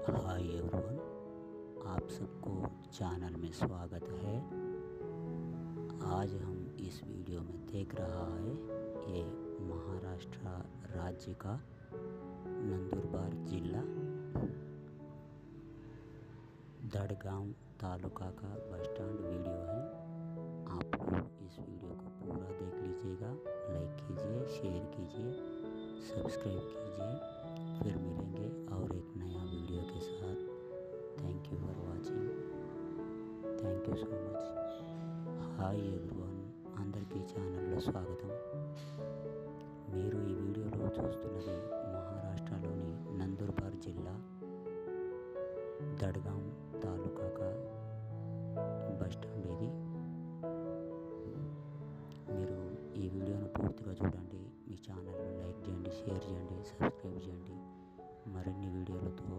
Hi everyone, आप सबको channel में स्वागत है। आज हम इस वीडियो में देख रहा है ये महाराष्ट्र राज्य का नंदुरबार जिला दड़गांव तालुका का बस स्टैंड वीडियो है। आप लोग इस वीडियो को पूरा देख लीजिएगा, लाइक कीजिए, शेयर कीजिए, सब्सक्राइब कीजिए। फिर मिलेंगे और एक नया वीडियो के साथ। Thank you for watching. Thank you so much. Hi everyone, అందరికీ ఛానల్లో స్వాగతం। మీరు ఈ వీడియోలో చూస్తున్నది మహారాష్ట్రలోని నందూర్బార్ జిల్లా దడ్గాం తాలూకా का బస్ స్టాండ్ ఇది। మీరు ఈ వీడియోను పూర్తిగా చూడండి, మీ ఛానల్ను లైక్ చేయండి, షేర్ చేయండి, సబ్స్క్రైబ్ చేయండి। మరిన్ని వీడియోలతో